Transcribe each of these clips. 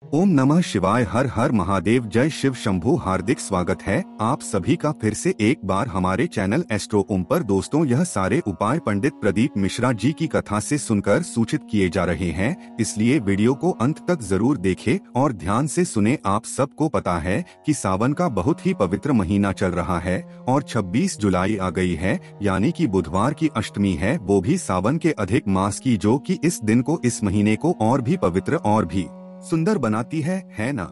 ओम नमः शिवाय। हर हर महादेव। जय शिव शंभू। हार्दिक स्वागत है आप सभी का फिर से एक बार हमारे चैनल एस्ट्रो ओम पर। दोस्तों, यह सारे उपाय पंडित प्रदीप मिश्रा जी की कथा से सुनकर सूचित किए जा रहे हैं, इसलिए वीडियो को अंत तक जरूर देखें और ध्यान से सुने। आप सबको पता है कि सावन का बहुत ही पवित्र महीना चल रहा है और 26 जुलाई आ गई है, यानी कि बुधवार की अष्टमी है, वो भी सावन के अधिक मास की, जो कि इस दिन को, इस महीने को और भी पवित्र और भी सुंदर बनाती है ना।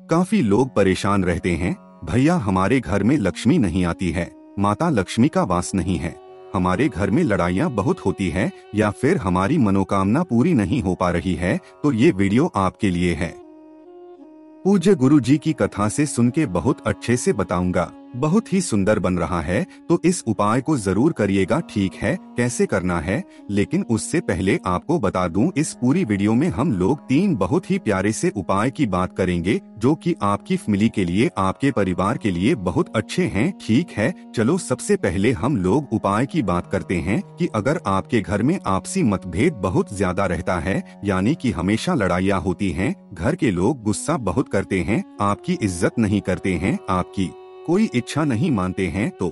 काफी लोग परेशान रहते हैं, भैया हमारे घर में लक्ष्मी नहीं आती है, माता लक्ष्मी का वास नहीं है, हमारे घर में लड़ाइयाँ बहुत होती है, या फिर हमारी मनोकामना पूरी नहीं हो पा रही है। तो ये वीडियो आपके लिए है। पूज्य गुरु जी की कथा से सुन के बहुत अच्छे से बताऊंगा, बहुत ही सुंदर बन रहा है, तो इस उपाय को जरूर करिएगा। ठीक है, कैसे करना है, लेकिन उससे पहले आपको बता दूं, इस पूरी वीडियो में हम लोग 3 बहुत ही प्यारे से उपाय की बात करेंगे, जो कि आपकी फैमिली के लिए, आपके परिवार के लिए बहुत अच्छे हैं। ठीक है, चलो सबसे पहले हम लोग उपाय की बात करते हैं कि अगर आपके घर में आपसी मतभेद बहुत ज्यादा रहता है, यानी कि हमेशा लड़ाइयाँ होती हैं, घर के लोग गुस्सा बहुत करते हैं, आपकी इज्जत नहीं करते हैं, आपकी कोई इच्छा नहीं मानते हैं, तो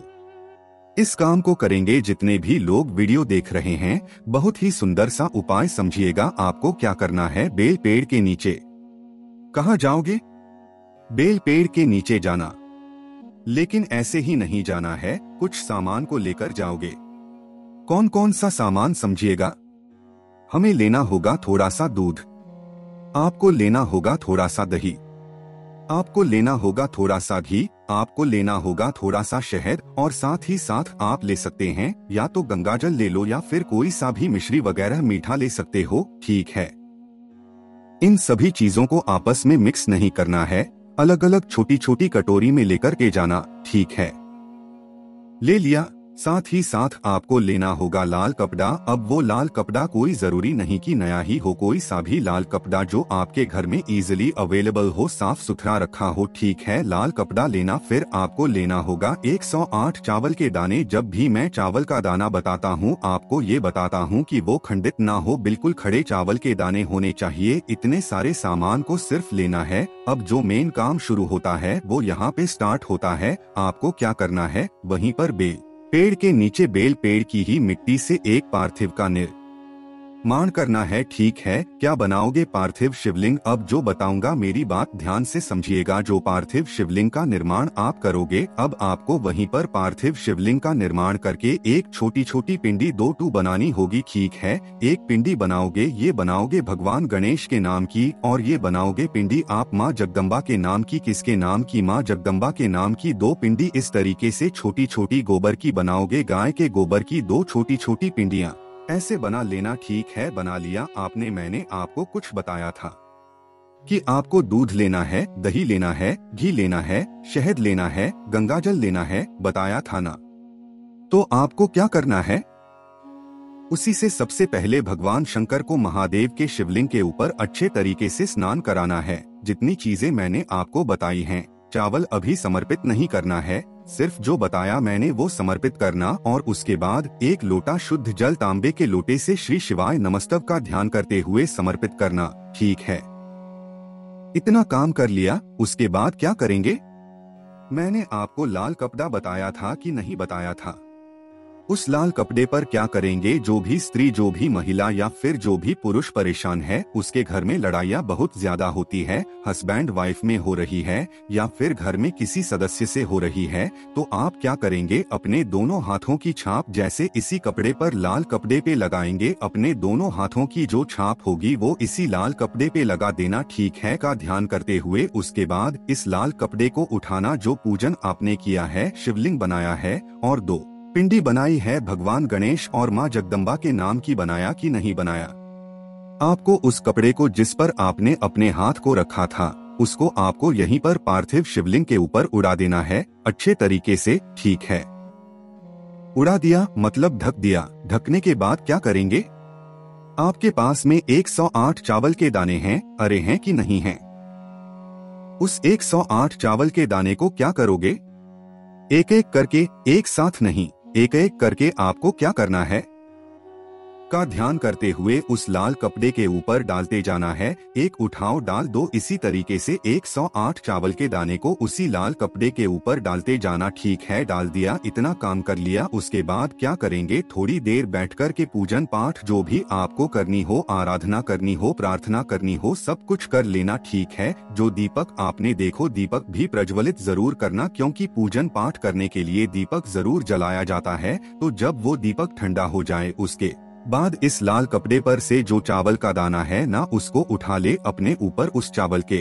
इस काम को करेंगे जितने भी लोग वीडियो देख रहे हैं। बहुत ही सुंदर सा उपाय समझिएगा। आपको क्या करना है, बेल पेड़ के नीचे। कहाँ जाओगे? बेल पेड़ के नीचे जाना, लेकिन ऐसे ही नहीं जाना है, कुछ सामान को लेकर जाओगे। कौन कौन सा सामान समझिएगा। हमें लेना होगा थोड़ा सा दूध, आपको लेना होगा थोड़ा सा दही, आपको लेना होगा थोड़ा सा घी, आपको लेना होगा थोड़ा सा शहद, और साथ ही साथ आप ले सकते हैं या तो गंगाजल ले लो या फिर कोई सा भी मिश्री वगैरह मीठा ले सकते हो। ठीक है, इन सभी चीजों को आपस में मिक्स नहीं करना है, अलग अलग छोटी छोटी कटोरी में लेकर के जाना। ठीक है, ले लिया। साथ ही साथ आपको लेना होगा लाल कपड़ा। अब वो लाल कपड़ा कोई जरूरी नहीं कि नया ही हो, कोई सा भी लाल कपड़ा जो आपके घर में इजीली अवेलेबल हो, साफ सुथरा रखा हो। ठीक है, लाल कपड़ा लेना। फिर आपको लेना होगा 108 चावल के दाने। जब भी मैं चावल का दाना बताता हूँ, आपको ये बताता हूँ कि वो खंडित ना हो, बिल्कुल खड़े चावल के दाने होने चाहिए। इतने सारे सामान को सिर्फ लेना है। अब जो मेन काम शुरू होता है वो यहाँ पे स्टार्ट होता है। आपको क्या करना है, वहीं पर बेल पेड़ के नीचे, बेल पेड़ की ही मिट्टी से एक पार्थिव का निर्माण करना है। ठीक है, क्या बनाओगे? पार्थिव शिवलिंग। अब जो बताऊंगा मेरी बात ध्यान से समझिएगा। जो पार्थिव शिवलिंग का निर्माण आप करोगे, अब आपको वहीं पर पार्थिव शिवलिंग का निर्माण करके एक छोटी छोटी पिंडी 2 बनानी होगी। ठीक है, एक पिंडी बनाओगे, ये बनाओगे भगवान गणेश के नाम की, और ये बनाओगे पिंडी आप माँ जगदम्बा के नाम की। किसके नाम की? माँ जगदम्बा के नाम की 2 पिंडी इस तरीके से छोटी छोटी गोबर की बनाओगे, गाय के गोबर की 2 छोटी छोटी पिंडियाँ ऐसे बना लेना। ठीक है, बना लिया आपने। मैंने आपको कुछ बताया था कि आपको दूध लेना है, दही लेना है, घी लेना है, शहद लेना है, गंगाजल लेना है, बताया था ना। तो आपको क्या करना है, उसी से सबसे पहले भगवान शंकर को महादेव के शिवलिंग के ऊपर अच्छे तरीके से स्नान कराना है। जितनी चीजें मैंने आपको बताई हैं, चावल अभी समर्पित नहीं करना है, सिर्फ जो बताया मैंने वो समर्पित करना, और उसके बाद 1 लोटा शुद्ध जल तांबे के लोटे से श्री शिवाय नमस्तव का ध्यान करते हुए समर्पित करना। ठीक है, इतना काम कर लिया। उसके बाद क्या करेंगे? मैंने आपको लाल कपड़ा बताया था कि नहीं बताया था? उस लाल कपड़े पर क्या करेंगे, जो भी स्त्री, जो भी महिला या फिर जो भी पुरुष परेशान है, उसके घर में लड़ाइयाँ बहुत ज्यादा होती है, हस्बैंड वाइफ में हो रही है या फिर घर में किसी सदस्य से हो रही है, तो आप क्या करेंगे, अपने दोनों हाथों की छाप जैसे इसी कपड़े पर लाल कपड़े पे लगाएंगे। अपने दोनों हाथों की जो छाप होगी वो इसी लाल कपड़े पे लगा देना। ठीक है, का ध्यान करते हुए उसके बाद इस लाल कपड़े को उठाना, जो पूजन आपने किया है, शिवलिंग बनाया है और 2 पिंडी बनाई है, भगवान गणेश और माँ जगदम्बा के नाम की बनाया कि नहीं बनाया? आपको उस कपड़े को जिस पर आपने अपने हाथ को रखा था, उसको आपको यहीं पर पार्थिव शिवलिंग के ऊपर उड़ा देना है अच्छे तरीके से। ठीक है, उड़ा दिया मतलब ढक दिया। ढकने के बाद क्या करेंगे? आपके पास में 108 चावल के दाने हैं, अरे हैं कि नहीं हैं? उस 108 चावल के दाने को क्या करोगे? एक एक करके, एक साथ नहीं, एक एक करके आपको क्या करना है, का ध्यान करते हुए उस लाल कपड़े के ऊपर डालते जाना है। एक उठाओ डाल दो। इसी तरीके से 108 चावल के दाने को उसी लाल कपड़े के ऊपर डालते जाना। ठीक है, डाल दिया। इतना काम कर लिया, उसके बाद क्या करेंगे, थोड़ी देर बैठकर के पूजन पाठ जो भी आपको करनी हो, आराधना करनी हो, प्रार्थना करनी हो, सब कुछ कर लेना। ठीक है, जो दीपक आपने देखो, दीपक भी प्रज्वलित जरूर करना, क्योंकि पूजन पाठ करने के लिए दीपक जरूर जलाया जाता है। तो जब वो दीपक ठंडा हो जाए उसके बाद इस लाल कपड़े पर से जो चावल का दाना है ना, उसको उठा ले अपने ऊपर। उस चावल के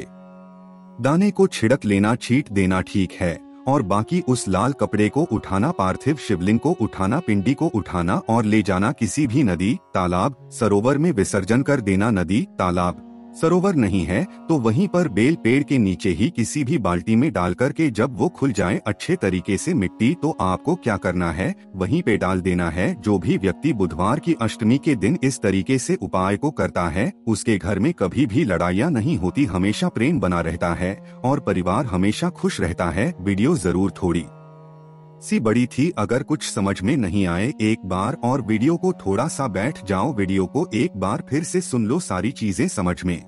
दाने को छिड़क लेना, छींट देना। ठीक है, और बाकी उस लाल कपड़े को उठाना, पार्थिव शिवलिंग को उठाना, पिंडी को उठाना और ले जाना किसी भी नदी, तालाब, सरोवर में विसर्जन कर देना। नदी, तालाब, सरोवर नहीं है तो वहीं पर बेल पेड़ के नीचे ही किसी भी बाल्टी में डाल कर के जब वो खुल जाए अच्छे तरीके से मिट्टी, तो आपको क्या करना है, वहीं पे डाल देना है। जो भी व्यक्ति बुधवार की अष्टमी के दिन इस तरीके से उपाय को करता है, उसके घर में कभी भी लड़ाइयाँ नहीं होती, हमेशा प्रेम बना रहता है और परिवार हमेशा खुश रहता है। वीडियो जरूर थोड़ी सी बड़ी थी, अगर कुछ समझ में नहीं आए एक बार और वीडियो को थोड़ा सा बैठ जाओ, वीडियो को एक बार फिर से सुन लो, सारी चीजें समझ में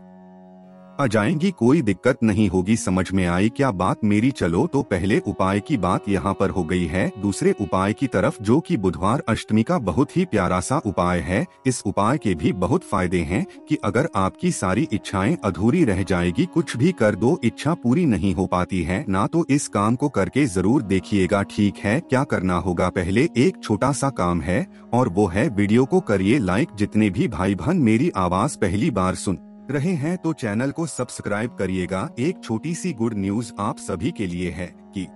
आ जाएंगी, कोई दिक्कत नहीं होगी। समझ में आई क्या बात मेरी? चलो तो पहले उपाय की बात यहाँ पर हो गई है, दूसरे उपाय की तरफ, जो कि बुधवार अष्टमी का बहुत ही प्यारा सा उपाय है। इस उपाय के भी बहुत फायदे हैं कि अगर आपकी सारी इच्छाएं अधूरी रह जाएगी, कुछ भी कर दो, इच्छा पूरी नहीं हो पाती है ना, तो इस काम को करके जरूर देखिएगा। ठीक है, क्या करना होगा, पहले एक छोटा सा काम है और वो है वीडियो को करिए लाइक। जितने भी भाई बहन मेरी आवाज पहली बार सुन रहे हैं तो चैनल को सब्सक्राइब करिएगा। एक छोटी सी गुड न्यूज आप सभी के लिए है कि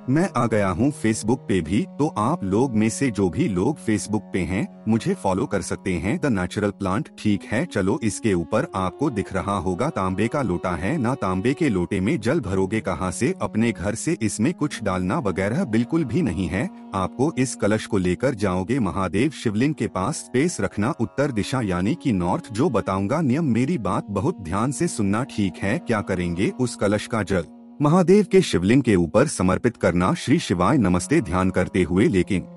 मैं आ गया हूँ फेसबुक पे भी, तो आप लोग में से जो भी लोग फेसबुक पे हैं मुझे फॉलो कर सकते हैं, द नेचुरल प्लांट। ठीक है, चलो इसके ऊपर आपको दिख रहा होगा तांबे का लोटा है ना, तांबे के लोटे में जल भरोगे कहाँ से, अपने घर से। इसमें कुछ डालना वगैरह बिल्कुल भी नहीं है। आपको इस कलश को लेकर जाओगे महादेव शिवलिंग के पास, स्पेस रखना उत्तर दिशा यानी कि नॉर्थ। जो बताऊंगा नियम, मेरी बात बहुत ध्यान से सुनना। ठीक है, क्या करेंगे, उस कलश का जल महादेव के शिवलिंग के ऊपर समर्पित करना, श्री शिवाय नमस्ते ध्यान करते हुए, लेकिन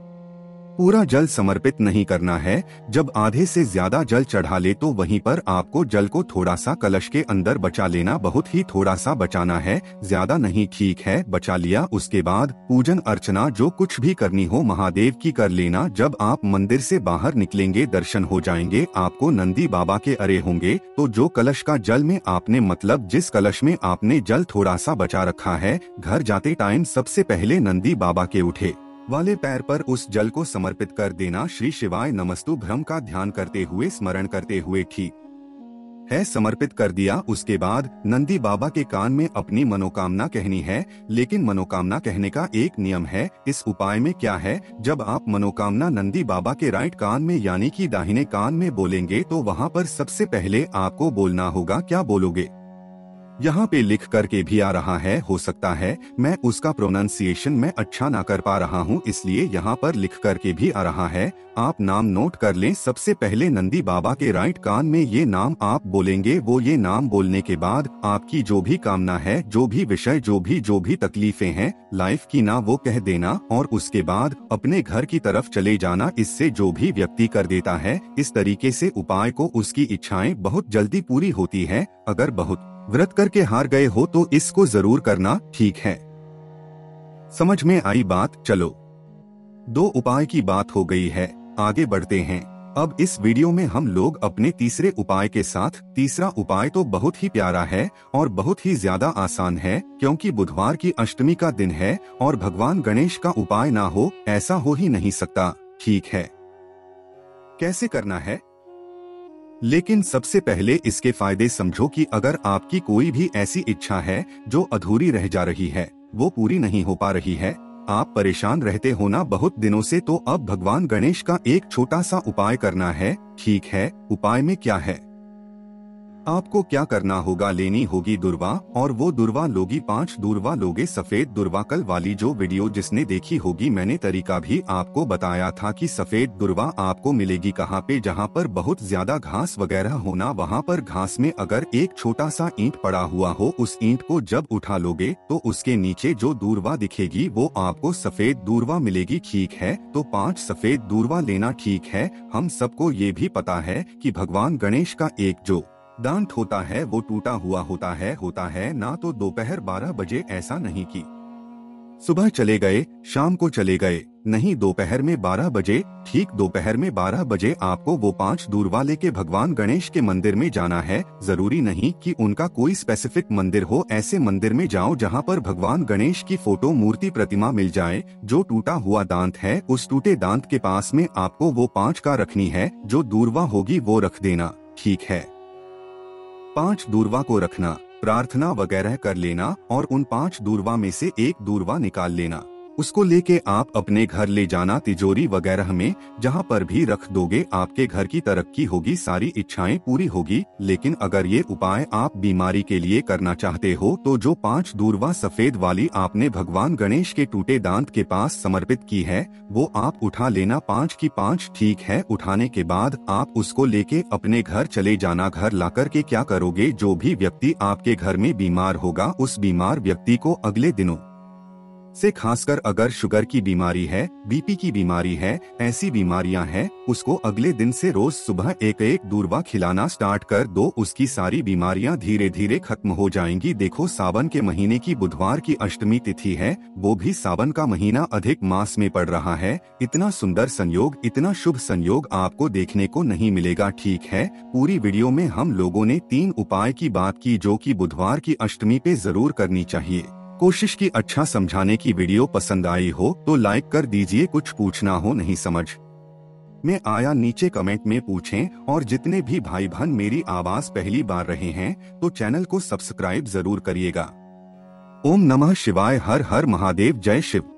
पूरा जल समर्पित नहीं करना है। जब आधे से ज्यादा जल चढ़ा ले तो वहीं पर आपको जल को थोड़ा सा कलश के अंदर बचा लेना, बहुत ही थोड़ा सा बचाना है, ज्यादा नहीं। ठीक है, बचा लिया। उसके बाद पूजन अर्चना जो कुछ भी करनी हो महादेव की कर लेना। जब आप मंदिर से बाहर निकलेंगे, दर्शन हो जाएंगे, आपको नंदी बाबा के अरे होंगे, तो जो कलश का जल में आपने, मतलब जिस कलश में आपने जल थोड़ा सा बचा रखा है, घर जाते टाइम सबसे पहले नंदी बाबा के उठे वाले पैर पर उस जल को समर्पित कर देना। श्री शिवाय नमस्तु भ्रम का ध्यान करते हुए, स्मरण करते हुए। ठीक है, समर्पित कर दिया। उसके बाद नंदी बाबा के कान में अपनी मनोकामना कहनी है, लेकिन मनोकामना कहने का एक नियम है। इस उपाय में क्या है, जब आप मनोकामना नंदी बाबा के राइट कान में यानी कि दाहिने कान में बोलेंगे, तो वहाँ पर सबसे पहले आपको बोलना होगा। क्या बोलोगे, यहाँ पे लिख करके भी आ रहा है, हो सकता है मैं उसका प्रोनाउंसिएशन मैं अच्छा ना कर पा रहा हूँ, इसलिए यहाँ पर लिख करके भी आ रहा है। आप नाम नोट कर लें। सबसे पहले नंदी बाबा के राइट कान में ये नाम आप बोलेंगे। वो ये नाम बोलने के बाद आपकी जो भी कामना है, जो भी विषय, जो भी तकलीफें हैं लाइफ की ना, वो कह देना और उसके बाद अपने घर की तरफ चले जाना। इससे जो भी व्यक्ति कर देता है इस तरीके से उपाय को, उसकी इच्छाएं बहुत जल्दी पूरी होती है। अगर बहुत व्रत करके हार गए हो तो इसको जरूर करना। ठीक है, समझ में आई बात? चलो, 2 उपाय की बात हो गई है, आगे बढ़ते हैं। अब इस वीडियो में हम लोग अपने तीसरे उपाय के साथ, तीसरा उपाय तो बहुत ही प्यारा है और बहुत ही ज्यादा आसान है, क्योंकि बुधवार की अष्टमी का दिन है और भगवान गणेश का उपाय ना हो ऐसा हो ही नहीं सकता। ठीक है, कैसे करना है, लेकिन सबसे पहले इसके फायदे समझो कि अगर आपकी कोई भी ऐसी इच्छा है जो अधूरी रह जा रही है, वो पूरी नहीं हो पा रही है, आप परेशान रहते हो ना बहुत दिनों से, तो अब भगवान गणेश का एक छोटा सा उपाय करना है। ठीक है, उपाय में क्या है, आपको क्या करना होगा, लेनी होगी दुर्वा और वो दुर्वा लोगी 5 दुर्वा लोगे सफेद दुर्वा। कल वाली जो वीडियो जिसने देखी होगी मैंने तरीका भी आपको बताया था कि सफेद दुर्वा आपको मिलेगी कहाँ पे, जहाँ पर बहुत ज्यादा घास वगैरह होना, वहाँ पर घास में अगर एक छोटा सा ईंट पड़ा हुआ हो, उस ईंट को जब उठा लोगे तो उसके नीचे जो दूर्वा दिखेगी वो आपको सफेद दूर्वा मिलेगी। ठीक है, तो 5 सफेद दूर्वा लेना। ठीक है, हम सबको ये भी पता है कि भगवान गणेश का एक जो दांत होता है वो टूटा हुआ होता है ना। तो दोपहर 12 बजे ऐसा नहीं कि सुबह चले गए शाम को चले गए, नहीं, दोपहर में 12 बजे, ठीक दोपहर में 12 बजे आपको वो 5 दूर्वा लेके भगवान गणेश के मंदिर में जाना है। जरूरी नहीं कि उनका कोई स्पेसिफिक मंदिर हो, ऐसे मंदिर में जाओ जहां पर भगवान गणेश की फोटो मूर्ति प्रतिमा मिल जाए। जो टूटा हुआ दांत है उस टूटे दांत के पास में आपको वो 5 का रखनी है, जो दूर्वा होगी वो रख देना। ठीक है, 5 दूर्वा को रखना, प्रार्थना वगैरह कर लेना और उन 5 दूर्वा में से एक दूर्वा निकाल लेना। उसको लेके आप अपने घर ले जाना, तिजोरी वगैरह में जहाँ पर भी रख दोगे आपके घर की तरक्की होगी, सारी इच्छाएं पूरी होगी। लेकिन अगर ये उपाय आप बीमारी के लिए करना चाहते हो तो जो 5 दूर्वा सफेद वाली आपने भगवान गणेश के टूटे दांत के पास समर्पित की है वो आप उठा लेना, 5 की 5। ठीक है, उठाने के बाद आप उसको लेके अपने घर चले जाना। घर लाकर के क्या करोगे, जो भी व्यक्ति आपके घर में बीमार होगा उस बीमार व्यक्ति को अगले दिनों से, खासकर अगर शुगर की बीमारी है, बीपी की बीमारी है, ऐसी बीमारियां हैं, उसको अगले दिन से रोज सुबह एक एक दूर्वा खिलाना स्टार्ट कर दो। उसकी सारी बीमारियां धीरे धीरे खत्म हो जाएंगी। देखो, सावन के महीने की बुधवार की अष्टमी तिथि है, वो भी सावन का महीना अधिक मास में पड़ रहा है। इतना सुंदर संयोग, इतना शुभ संयोग आपको देखने को नहीं मिलेगा। ठीक है, पूरी वीडियो में हम लोगों ने 3 उपाय की बात की जो कि बुधवार की अष्टमी पे जरूर करनी चाहिए। कोशिश की अच्छा समझाने की। वीडियो पसंद आई हो तो लाइक कर दीजिए। कुछ पूछना हो नहीं समझ में आया नीचे कमेंट में पूछें, और जितने भी भाई बहन मेरी आवाज पहली बार रहे हैं तो चैनल को सब्सक्राइब जरूर करिएगा। ओम नमः शिवाय, हर हर महादेव, जय शिव।